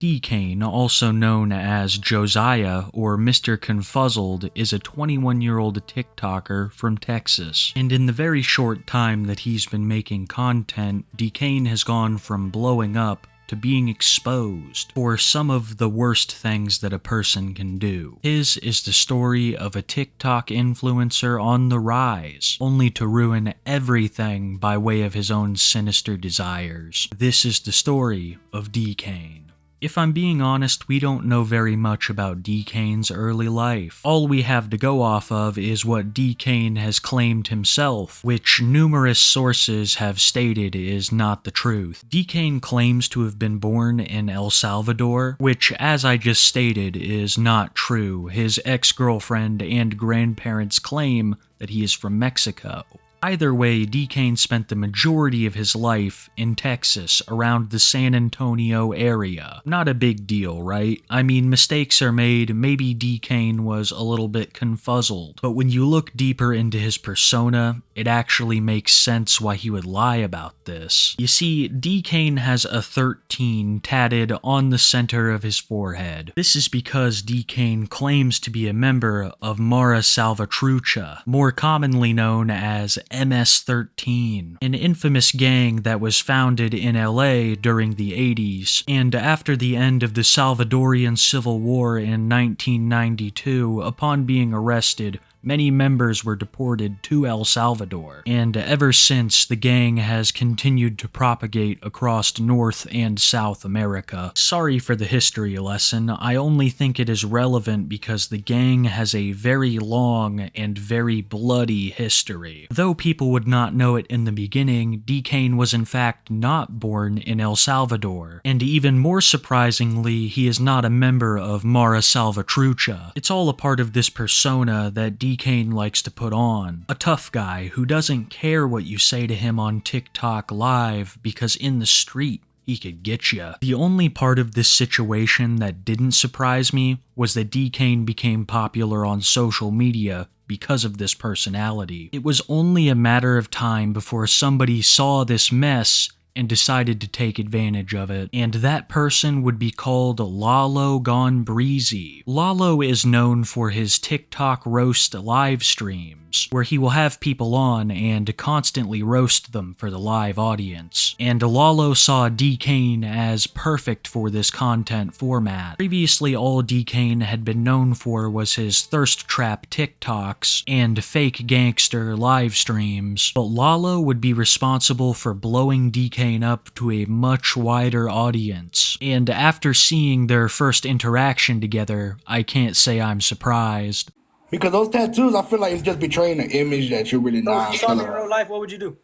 Dkane, also known as Josiah or Mr. Confuzzled, is a 21-year-old TikToker from Texas. And in the very short time that he's been making content, Dkane has gone from blowing up to being exposed for some of the worst things that a person can do. His is the story of a TikTok influencer on the rise, only to ruin everything by way of his own sinister desires. This is the story of Dkane. If I'm being honest, we don't know very much about Decain's early life. All we have to go off of is what Dkane has claimed himself, which numerous sources have stated is not the truth. Dkane claims to have been born in El Salvador, which, as I just stated, is not true. His ex-girlfriend and grandparents claim that he is from Mexico. Either way, Dkane spent the majority of his life in Texas, around the San Antonio area. Not a big deal, right? I mean, mistakes are made, maybe Dkane was a little bit confuzzled, but when you look deeper into his persona, it actually makes sense why he would lie about this. You see, Dkane has a 13 tatted on the center of his forehead. This is because Dkane claims to be a member of Mara Salvatrucha, more commonly known as MS-13, an infamous gang that was founded in LA during the 80s, and after the end of the Salvadorian Civil War in 1992, upon being arrested, many members were deported to El Salvador, and ever since, the gang has continued to propagate across North and South America. Sorry for the history lesson, I only think it is relevant because the gang has a very long and very bloody history. Though people would not know it in the beginning, Dkane was in fact not born in El Salvador, and even more surprisingly, he is not a member of Mara Salvatrucha. It's all a part of this persona that Dkane likes to put on. A tough guy who doesn't care what you say to him on TikTok Live because in the street, he could get ya. The only part of this situation that didn't surprise me was that Dkane became popular on social media because of this personality. It was only a matter of time before somebody saw this mess and decided to take advantage of it, and that person would be called Lalo Gone Breezy. Lalo is known for his TikTok roast live streams, where he will have people on and constantly roast them for the live audience, and Lalo saw Dkane as perfect for this content format. Previously, all Dkane had been known for was his thirst trap TikToks and fake gangster live streams, but Lalo would be responsible for blowing Dkane up to a much wider audience, and after seeing their first interaction together, I can't say I'm surprised. Because those tattoos, I feel like it's just betraying the image that you're really So not. if you saw me in real life, what would you do?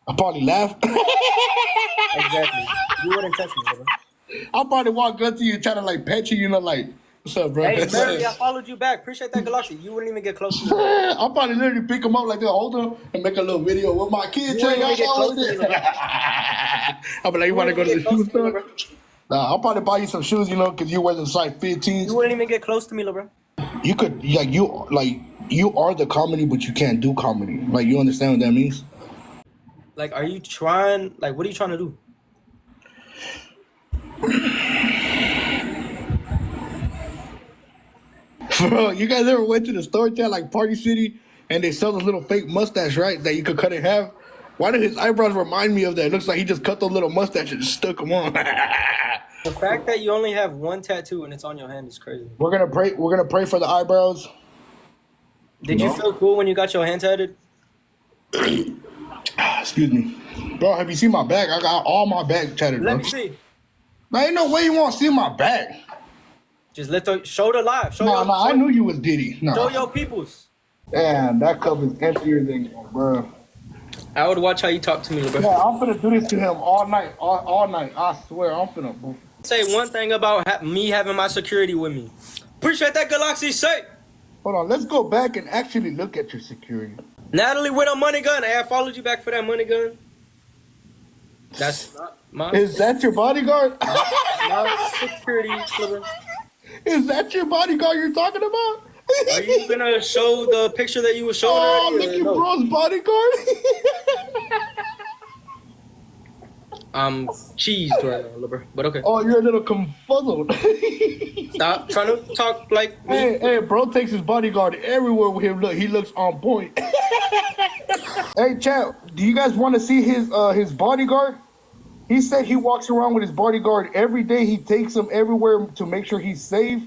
I probably laugh. Exactly. You wouldn't touch me, bro. I'll probably walk up to you trying to like pet you, like, what's up, bro? Hey, Mary, I followed you back. Appreciate that, Galaxy. You wouldn't even get close to me. I'll probably literally pick him up like this, hold him, and make a little video with my kids. You wouldn't even get close to me, bro. I'll be like, you want to go to the shoe store? bro. Nah, I'll probably buy you some shoes, because you wear them size 15s. You wouldn't even get close to me, bro. You could, you are the comedy, but you can't do comedy. Like, you understand what that means? Like, are you trying? Like, what are you trying to do? Bro, you guys ever went to the store chat like Party City and they sell this little fake mustache, right? That you could cut in half? Why do his eyebrows remind me of that? It looks like he just cut the little mustache and just stuck them on. The fact that you only have one tattoo and it's on your hand is crazy. We're gonna pray for the eyebrows. Did you feel cool when you got your hand tatted? Excuse me. Bro, have you seen my back? I got all my back tatted, bro. Let me see. Man, ain't no way you won't see my back. Just show the live. Show I knew you was Diddy. No. Show your peoples. Damn, that cup is emptier than bro. I would watch how you talk to me, bro. Yeah, I'm finna do this to him all night. All night. I swear, I'm finna. Say one thing about me having my security with me. Appreciate that, Galaxy. Say. Hold on, let's go back and actually look at your security. Natalie with a money gun. Hey, I followed you back for that money gun. That's not my. Is that your bodyguard? My security, brother. Is that your bodyguard you're talking about? Are you gonna show the picture that you were showing Oh, earlier? Mickey Bro's bodyguard? I'm cheesed right now, little bro. But okay. Oh, you're a little confuzzled. Stop trying to talk like me. Hey, bro takes his bodyguard everywhere with him. Look, he looks on point. Hey, chat, do you guys want to see his bodyguard? He said he walks around with his bodyguard every day. He takes him everywhere to make sure he's safe.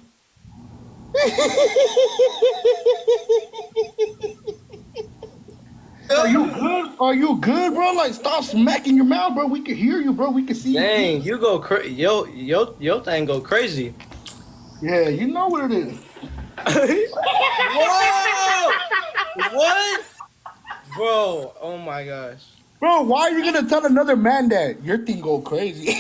Are you good? Are you good, bro? Like, stop smacking your mouth, bro. We can hear you, bro. We can see you. Dang, you go crazy. Yo thing go crazy. Yeah, you know what it is. Whoa! What? Bro, oh my gosh. Bro, why are you gonna tell another man that your thing go crazy?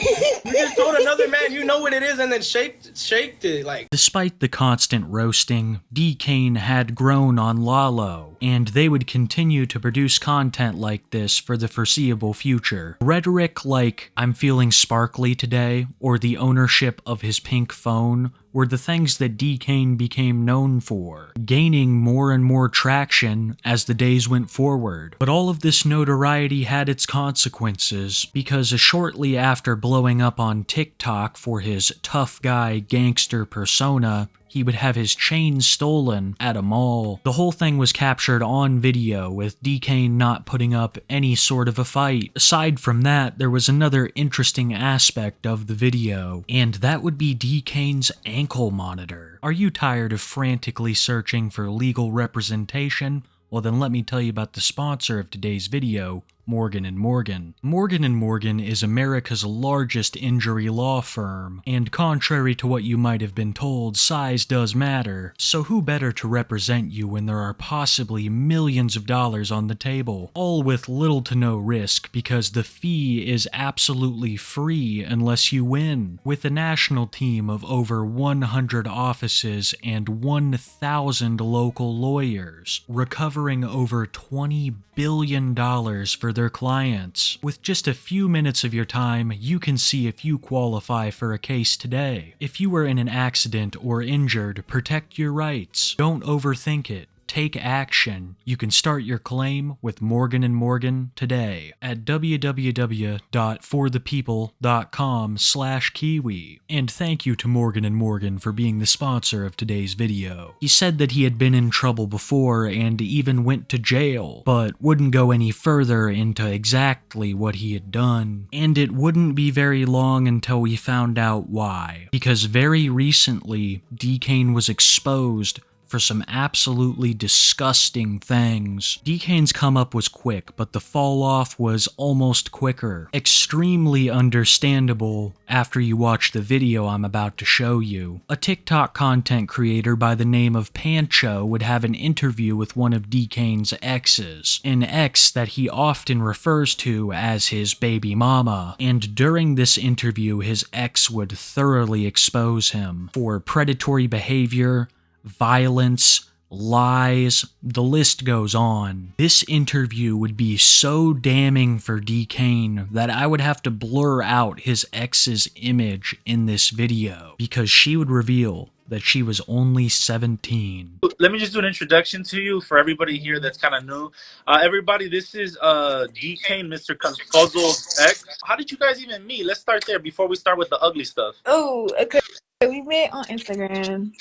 You just told another man you know what it is and then shaked it like. Despite the constant roasting, Dkane had grown on Lalo, and they would continue to produce content like this for the foreseeable future. Rhetoric like, "I'm feeling sparkly today," or the ownership of his pink phone, were the things that Dkane became known for, gaining more and more traction as the days went forward. But all of this notoriety had its consequences, because shortly after blowing up on TikTok for his tough guy gangster persona, he would have his chain stolen at a mall. The whole thing was captured on video, with Dkane not putting up any sort of a fight. Aside from that, there was another interesting aspect of the video, and that would be Dkane's ankle monitor. Are you tired of frantically searching for legal representation? Well, then let me tell you about the sponsor of today's video, Morgan & Morgan. Morgan & Morgan is America's largest injury law firm, and contrary to what you might have been told, size does matter. So who better to represent you when there are possibly millions of dollars on the table, all with little to no risk because the fee is absolutely free unless you win. With a national team of over 100 offices and 1,000 local lawyers, recovering over $20 billion for their clients. With just a few minutes of your time, you can see if you qualify for a case today. If you were in an accident or injured, protect your rights. Don't overthink it. Take action. You can start your claim with Morgan & Morgan today at www.forthepeople.com/kiwi. And thank you to Morgan & Morgan for being the sponsor of today's video. He said that he had been in trouble before and even went to jail, but wouldn't go any further into exactly what he had done. And it wouldn't be very long until we found out why. Because very recently, Dkane was exposed for some absolutely disgusting things. Dkane's come up was quick, but the fall off was almost quicker. Extremely understandable after you watch the video I'm about to show you. A TikTok content creator by the name of Pancho would have an interview with one of Dkane's exes, an ex that he often refers to as his baby mama, and during this interview his ex would thoroughly expose him for predatory behavior, violence, lies, the list goes on. This interview would be so damning for Dkane that I would have to blur out his ex's image in this video, because she would reveal that she was only 17. Let me just do an introduction to you for everybody here that's kind of new. Everybody, this is Dkane, Mr. Confuzzle's ex. How did you guys even meet? Let's start there before we start with the ugly stuff. Oh, okay. We met on Instagram.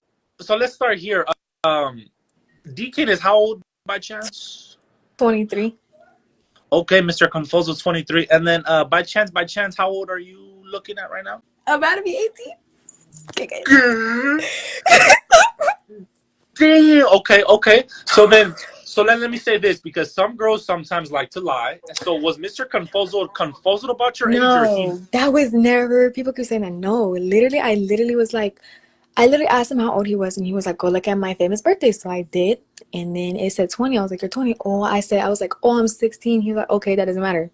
So let's start here. Dkane is how old by chance? 23. Okay, Mr. Confuzzle, 23. And then by chance, how old are you looking at right now? I'm about to be 18. Okay. Damn. Okay. So let me say this, because some girls sometimes like to lie. So was Mr. Confuzzle about your age? No, that was never. People keep saying that. No, I literally was like, I literally asked him how old he was, and he was like, go look at my famous birthday. So I did, and then it said 20. I was like, you're 20. Oh, I was like, oh, I'm 16. He was like, okay, that doesn't matter.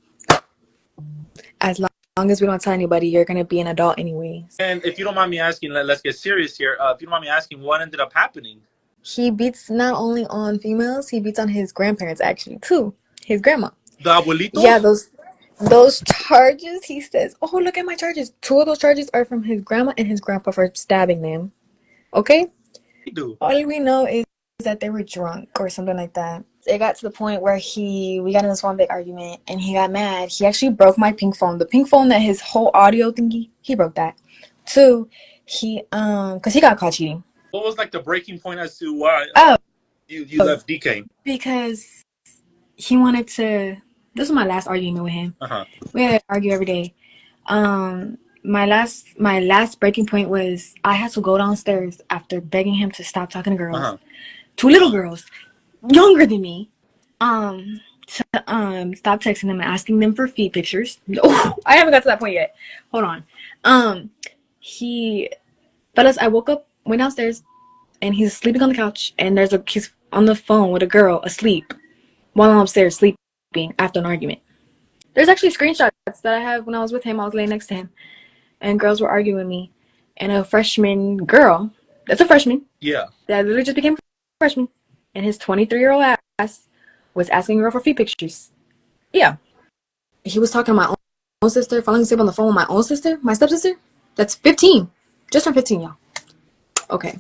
As long as we don't tell anybody, you're going to be an adult anyway. And if you don't mind me asking, let's get serious here. If you don't mind me asking, what ended up happening? He beats not only on females, he beats on his grandparents, actually, too. His grandma. The abuelitos? Yeah, those charges, he says, oh, look at my charges. 2 of those charges are from his grandma and his grandpa for stabbing them. Okay? Dude. All we know is that they were drunk or something like that. it got to the point where we got in this one big argument and he got mad. He actually broke my pink phone. The pink phone that his whole audio thingy, he broke that. 2, he because he got caught cheating. What was like the breaking point as to why you left Dkane? Because he wanted to. This was my last argument with him. We had to argue every day. My last breaking point was I had to go downstairs after begging him to stop talking to girls. 2 little girls, younger than me, to stop texting them and asking them for feet pictures. Oh, I haven't got to that point yet. Hold on. Fellas, I woke up, went downstairs, and he's sleeping on the couch, and he's on the phone with a girl asleep while I'm upstairs sleeping after an argument. There's actually screenshots that I have when I was with him. I was laying next to him, and girls were arguing with me, and a freshman girl, that's a freshman, that literally just became a freshman, and his 23-year-old ass was asking a girl for feet pictures. Yeah. He was talking to my own sister, falling asleep on the phone with my own sister, my stepsister. That's 15. Just turned 15, y'all. Okay.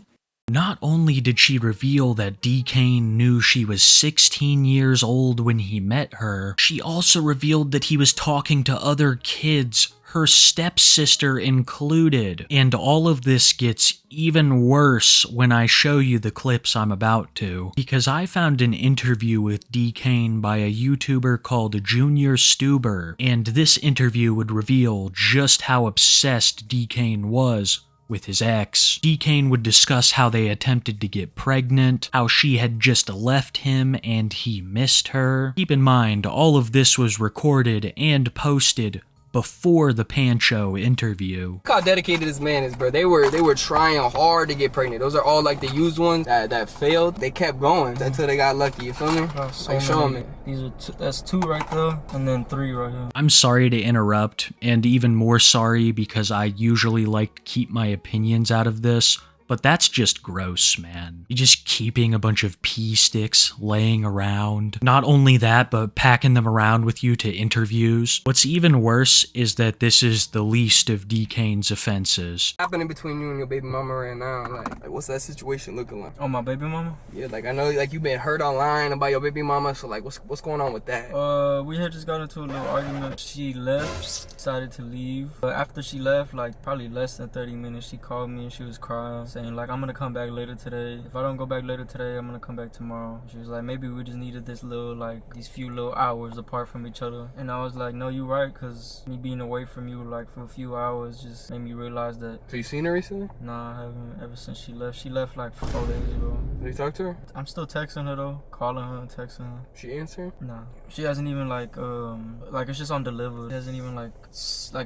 Not only did she reveal that Dkane knew she was 16 years old when he met her, she also revealed that he was talking to other kids, her stepsister included. And all of this gets even worse when I show you the clips I'm about to, because I found an interview with Dkane by a YouTuber called Junior Stuber, and this interview would reveal just how obsessed Dkane was with his ex. Dkane would discuss how they attempted to get pregnant, how she had just left him and he missed her. Keep in mind, all of this was recorded and posted before the Pancho interview. Look how dedicated this man is, bro. They were trying hard to get pregnant. Those are all like the used ones that failed. They kept going until they got lucky. You feel me? Like show them it. These are that's 2 right there, and then 3 right here. I'm sorry to interrupt, and even more sorry because I usually like to keep my opinions out of this, but that's just gross, man. You're just keeping a bunch of pee sticks laying around. Not only that, but packing them around with you to interviews. What's even worse is that this is the least of Dkane's offenses. Happening between you and your baby mama right now, like what's that situation looking like? Oh, my baby mama? Yeah, like I know like you've been hurt online about your baby mama, so like what's going on with that? We had just got into a little argument. She left, decided to leave. But after she left, like probably less than 30 minutes, she called me and she was crying, saying like, I'm gonna come back later today. If I don't go back later today, I'm gonna come back tomorrow. She was like, maybe we just needed this little, like, these few little hours apart from each other. And I was like, no, you're right, because me being away from you, like, for a few hours just made me realize that. So you seen her recently? Nah, I haven't, ever since she left. She left, like, 4 days ago. Did you talk to her? I'm still texting her, though. Calling her and texting her. She answering? Nah. She hasn't even, like, it's just on delivered. It hasn't even, like,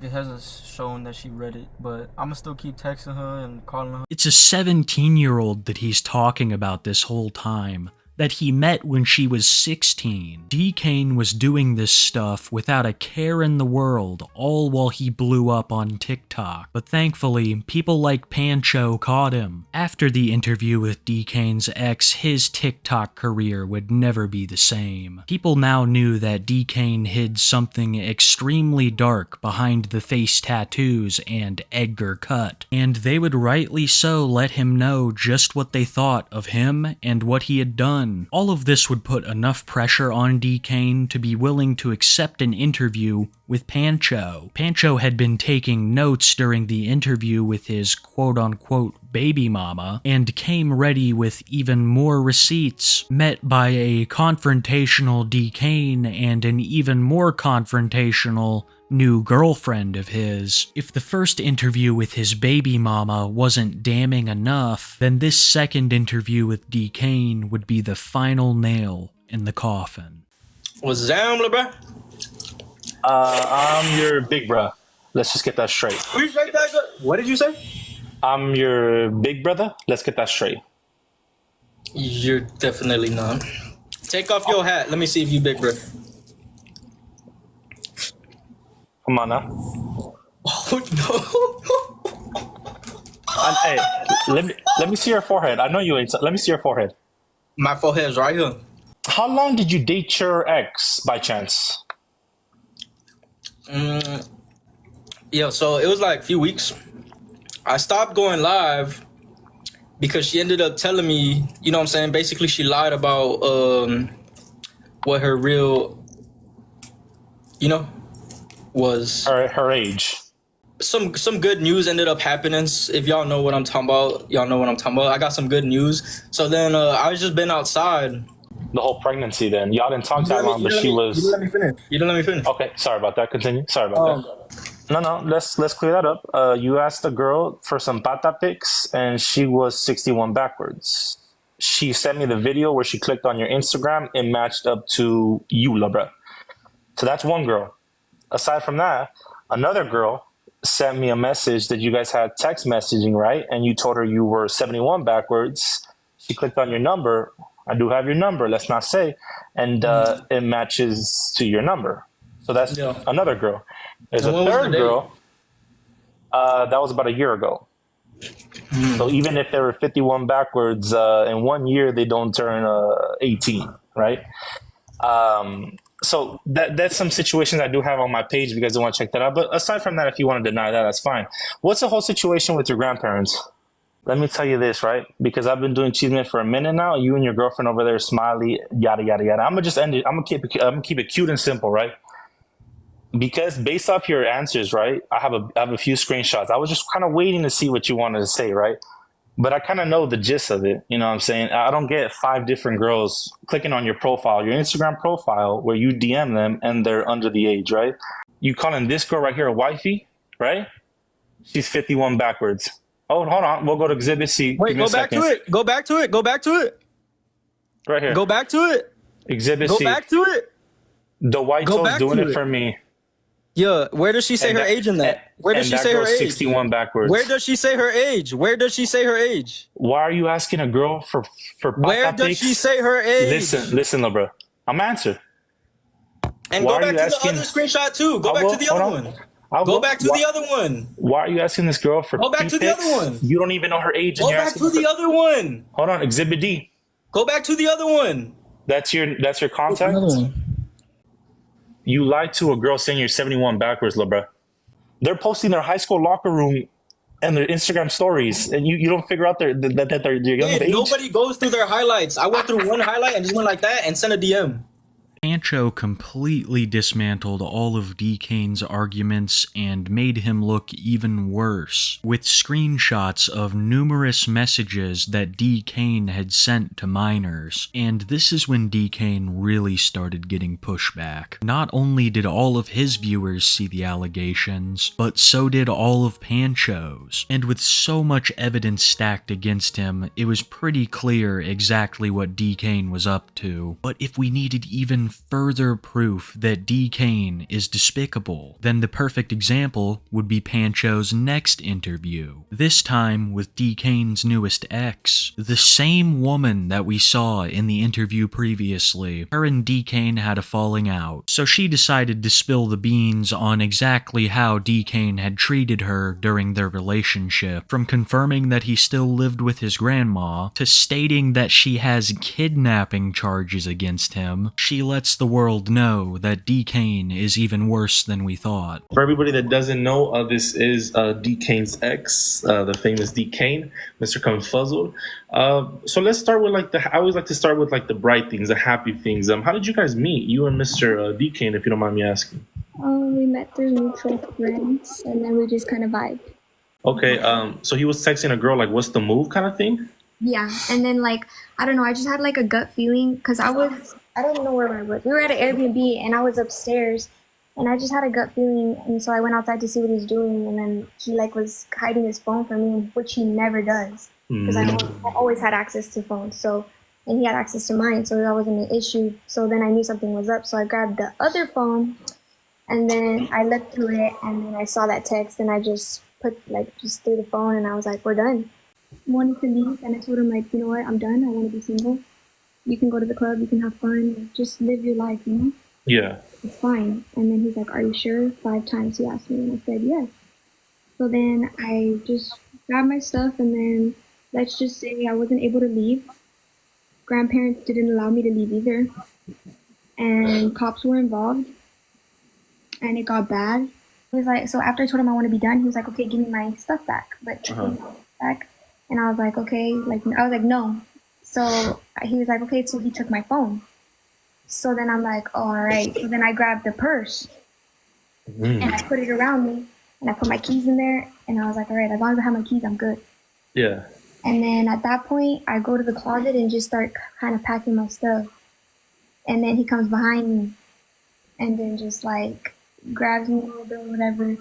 it hasn't shown that she read it. But I'ma still keep texting her and calling her. It's a 17-year-old that he's talking about this whole time, that he met when she was 16. Dkane was doing this stuff without a care in the world, all while he blew up on TikTok. But thankfully, people like Pancho caught him. After the interview with Dkane's ex, his TikTok career would never be the same. People now knew that Dkane hid something extremely dark behind the face tattoos and Edgar cut, and they would rightly so let him know just what they thought of him and what he had done. All of this would put enough pressure on Dkane to be willing to accept an interview with Pancho. Pancho had been taking notes during the interview with his quote-unquote baby mama, and came ready with even more receipts, met by a confrontational Dkane and an even more confrontational new girlfriend of his. If the first interview with his baby mama wasn't damning enough, then this second interview with Dkane would be the final nail in the coffin. What's down, little bro? I'm your big bruh. Let's just get that straight. What did you say? I'm your big brother. Let's get that straight. You're definitely not. Take off your hat. Let me see if you big bro. Come on now. Oh no. Hey, let me see your forehead. I know you ain't. Let me see your forehead. My forehead's right here. How long did you date your ex by chance? Yeah, so it was like a few weeks. I stopped going live because she ended up telling me, you know what I'm saying? Basically, she lied about what her real, was. Her age. Some good news ended up happening. If y'all know what I'm talking about, y'all know what I'm talking about. I got some good news. So then I was just been outside. The whole pregnancy. Then y'all didn't talk that long, but she You was. didn't let me finish. You didn't let me finish. Okay, sorry about that. Continue. Sorry about that. No. Let's clear that up. You asked the girl for some pata pics, and she was 61 backwards. She sent me the video where she clicked on your Instagram and matched up to you, Labra. So that's one girl. Aside from that, another girl sent me a message that you guys had text messaging, right? And you told her you were 71 backwards. She clicked on your number. I do have your number, let's not say. And it matches to your number. So that's another girl. There's a third girl. That was about a year ago. So even if they were 51 backwards, in 1 year, they don't turn 18, right? So that's some situations I do have on my page if you guys don't want to check that out. But aside from that, if you want to deny that, that's fine. What's the whole situation with your grandparents? Let me tell you this, right? Because I've been doing Cheeseman for a minute now. You and your girlfriend over there, Smiley, yada, yada, yada. I'm going to just end it. I'm going to keep it cute and simple, right? Because based off your answers, right, I have a few screenshots. I was just kind of waiting to see what you wanted to say, right? But I kind of know the gist of it. You know what I'm saying? I don't get 5 different girls clicking on your profile, your Instagram profile, where you DM them and they're under the age, right? You calling this girl right here a wifey, right? She's 51 backwards. Oh, hold on. We'll go to Exhibit C. Wait, go back to it. Go back to it. Go back to it. Right here. Go back to it. Exhibit C. Go back to it. The white toe's doing it for me. Yeah, where does she say her age in that? Where does she say her age? 61 backwards. Where does she say her age? Where does she say her age? Why are you asking a girl for where does she say her age? Listen, Labra. I'm answering. And go back to the other screenshot too. Go back to the other one. Go back to the other one. Why are you asking this girl for? Go back to the other one. You don't even know her age. Go back to the other one. Hold on, Exhibit D. Go back to the other one. That's your contact. You lied to a girl saying you're 71 backwards, Labra. They're posting their high school locker room and their Instagram stories, and you don't figure out that they're young age. Nobody goes through their highlights. I went through one highlight and just went like that and sent a DM. Pancho completely dismantled all of Dkane's arguments and made him look even worse, with screenshots of numerous messages that Dkane had sent to minors. And this is when Dkane really started getting pushback. Not only did all of his viewers see the allegations, but so did all of Pancho's. And with so much evidence stacked against him, it was pretty clear exactly what Dkane was up to. But if we needed even further proof that Dkane is despicable, then the perfect example would be Pancho's next interview. This time with Dkane's newest ex, the same woman that we saw in the interview previously. Her and Dkane had a falling out, so she decided to spill the beans on exactly how Dkane had treated her during their relationship, from confirming that he still lived with his grandma, to stating that she has kidnapping charges against him. She lets the world know that Dkane is even worse than we thought. For everybody that doesn't know, this is Dkane's ex, the famous Dkane, Mr. Confuzzled. So let's start with I always like to start with the bright things, the happy things. How did you guys meet, you and Mr. Dkane, if you don't mind me asking? We met through mutual friends, and then we just kind of vibed. Okay, so he was texting a girl what's the move kind of thing? Yeah, and then I don't know, I just had a gut feeling because I don't know where I was. We were at an Airbnb and I was upstairs and I just had a gut feeling, and so I went outside to see what he was doing, and then he was hiding his phone from me, which he never does because I always had access to phones. So, and he had access to mine, so that wasn't an issue. So then I knew something was up, so I grabbed the other phone and then I looked through it and then I saw that text and I just put just threw the phone and I was like, we're done. I wanted to leave and I told him you know what, I'm done. I want to be single. You can go to the club, you can have fun, just live your life, you know? Yeah. It's fine. And then he's like, are you sure? 5 times he asked me, and I said yes. So then I just grabbed my stuff, and then let's just say I wasn't able to leave. Grandparents didn't allow me to leave either. And cops were involved, and it got bad. He was like, so after I told him I want to be done, he was like, okay, give me my stuff back. But back. And I was like, okay, I was like, no. So he was like, okay, so he took my phone. So then I'm like, oh, all right. So then I grabbed the purse and I put it around me and I put my keys in there and I was like, all right, as long as I have my keys, I'm good. Yeah. And then at that point, I go to the closet and just start kind of packing my stuff. And then he comes behind me and then just like grabs me a little bit or whatever.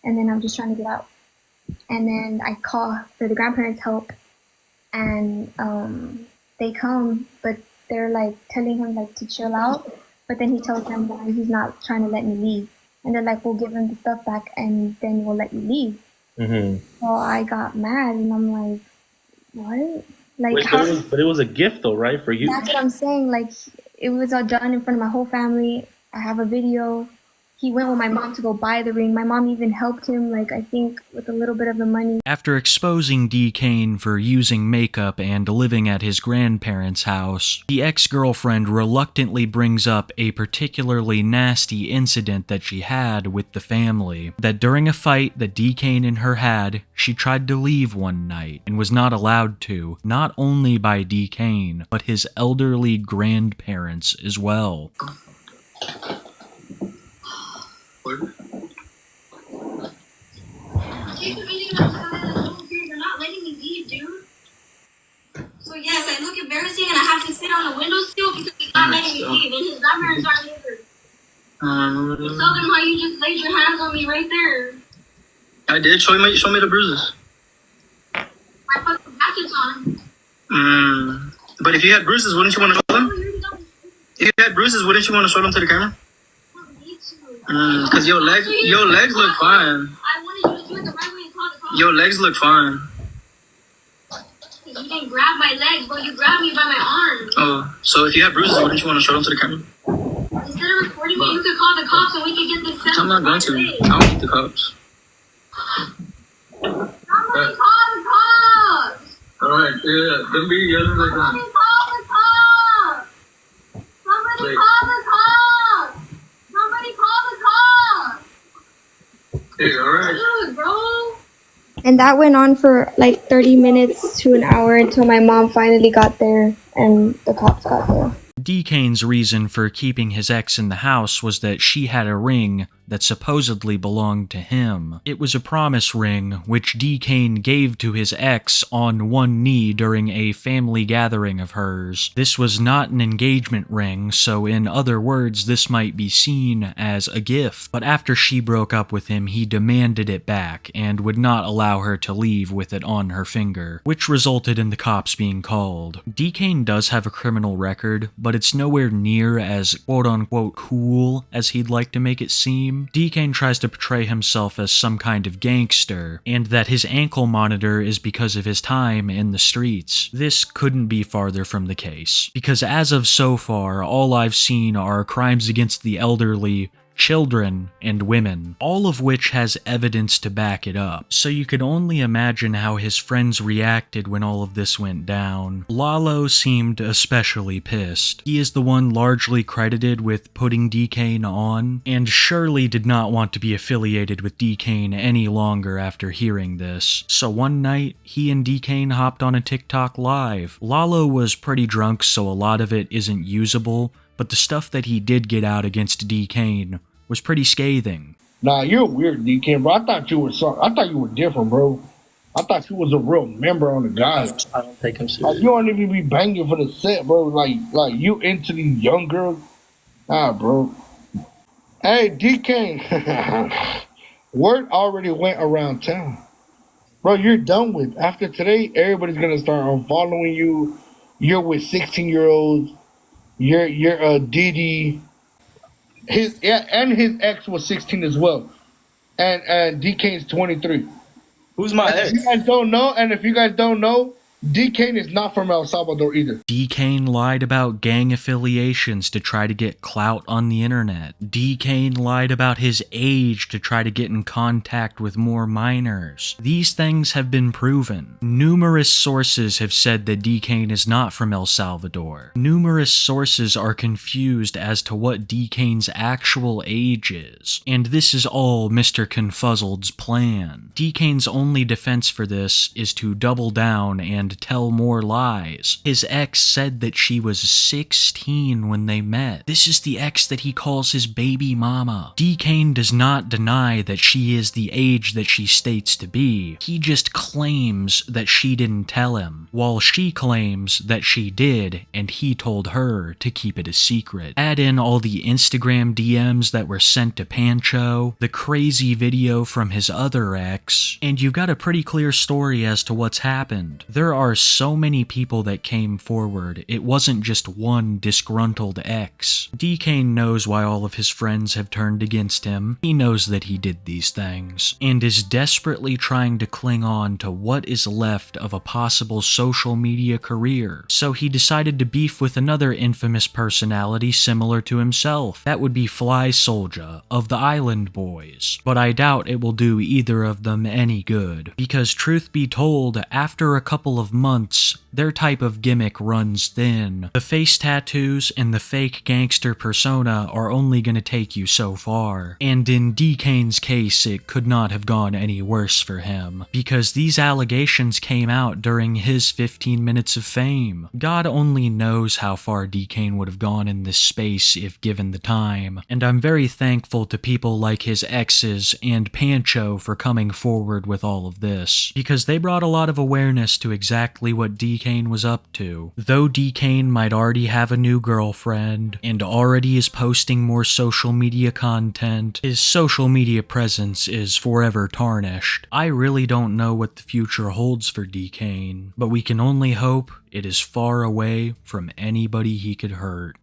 And then I'm just trying to get out. And then I call for the grandparents' help and they come, but they're like telling him like to chill out. But then he tells them that he's not trying to let me leave. And they're like, we'll give him the stuff back and then we'll let you leave. So I got mad and I'm like, what? Like, wait, but it was a gift though, right? For you? That's what I'm saying. Like, it was all done in front of my whole family. I have a video. He went with my mom to go buy the ring. My mom even helped him, like, I think, with a little bit of the money. After exposing Dkane for using makeup and living at his grandparents' house, the ex-girlfriend reluctantly brings up a particularly nasty incident that she had with the family. That during a fight that Dkane and her had, she tried to leave one night and was not allowed to, not only by Dkane, but his elderly grandparents as well. They're not letting me leave, dude. So yes, I look embarrassing and I have to sit on the windowsill because he's not letting me leave and his grandparents aren't here. Tell them how you just laid your hands on me right there. I did. Show me the bruises. My fucking back is on. But if you had bruises, wouldn't you want to show them? If you had bruises, wouldn't you want to show them to the camera? Because your legs look fine. I wanted you to do it the right way and call the cops. Your legs look fine. You didn't grab my legs, bro. You grabbed me by my arm. Oh, so if you had bruises, wouldn't you want to show them to the camera? Instead of recording me, you could call the cops and we could get this settled. I'm not going to. I don't need the cops. Somebody call the cops. Alright, yeah. Don't be yelling like that. Somebody call the cops. Somebody call the cops. Somebody call the cops. Hey, alright. Dude, bro. And that went on for like 30 minutes to an hour until my mom finally got there and the cops got there. Dkane's reason for keeping his ex in the house was that she had a ring that supposedly belonged to him. It was a promise ring, which Dkane gave to his ex on one knee during a family gathering of hers. This was not an engagement ring, so in other words, this might be seen as a gift. But after she broke up with him, he demanded it back and would not allow her to leave with it on her finger, which resulted in the cops being called. Dkane does have a criminal record, but it's nowhere near as quote-unquote cool as he'd like to make it seem. Dkane tries to portray himself as some kind of gangster, and that his ankle monitor is because of his time in the streets. This couldn't be farther from the case, because as of so far, all I've seen are crimes against the elderly, children, and women, all of which has evidence to back it up. So you can only imagine how his friends reacted when all of this went down. Lalo seemed especially pissed. He is the one largely credited with putting Dkane on, and surely did not want to be affiliated with Dkane any longer after hearing this. So one night, he and Dkane hopped on a TikTok live. Lalo was pretty drunk, so a lot of it isn't usable, but the stuff that he did get out against Dkane was pretty scathing. Nah, you're weird, Dkane, bro. I thought you were different, bro. I thought you was a real member on the guys. I don't take him serious. Like, you don't even be banging for the set, bro. Like you into these young girls. Nah, bro. Hey, Dkane. Word already went around town. Bro, you're done with. After today, everybody's gonna start unfollowing you. You're with 16-year-olds. You're Didi. His ex was 16 as well, and Dkane's 23. Who's my ex? If you guys don't know, Dkane is not from El Salvador either. Dkane lied about gang affiliations to try to get clout on the internet. Dkane lied about his age to try to get in contact with more minors. These things have been proven. Numerous sources have said that Dkane is not from El Salvador. Numerous sources are confused as to what Dkane's actual age is. And this is all Mr. Confuzzled's plan. Dkane's only defense for this is to double down and and tell more lies. His ex said that she was 16 when they met. This is the ex that he calls his baby mama. Dkane does not deny that she is the age that she states to be. He just claims that she didn't tell him, while she claims that she did and he told her to keep it a secret. Add in all the Instagram DMs that were sent to Pancho, the crazy video from his other ex, and you've got a pretty clear story as to what's happened. There are so many people that came forward. It wasn't just one disgruntled ex. Dkane knows why all of his friends have turned against him. He knows that he did these things, and is desperately trying to cling on to what is left of a possible social media career. So he decided to beef with another infamous personality similar to himself. That would be Fly Soldier of the Island Boys. But I doubt it will do either of them any good, because truth be told, after a couple of months, their type of gimmick runs thin. The face tattoos and the fake gangster persona are only going to take you so far. And in Dkane's case, it could not have gone any worse for him, because these allegations came out during his 15 minutes of fame. God only knows how far Dkane would have gone in this space if given the time, and I'm very thankful to people like his exes and Pancho for coming forward with all of this, because they brought a lot of awareness to exactly what Dkane was up to. Though Dkane might already have a new girlfriend, and already is posting more social media content, his social media presence is forever tarnished. I really don't know what the future holds for Dkane, but we can only hope it is far away from anybody he could hurt.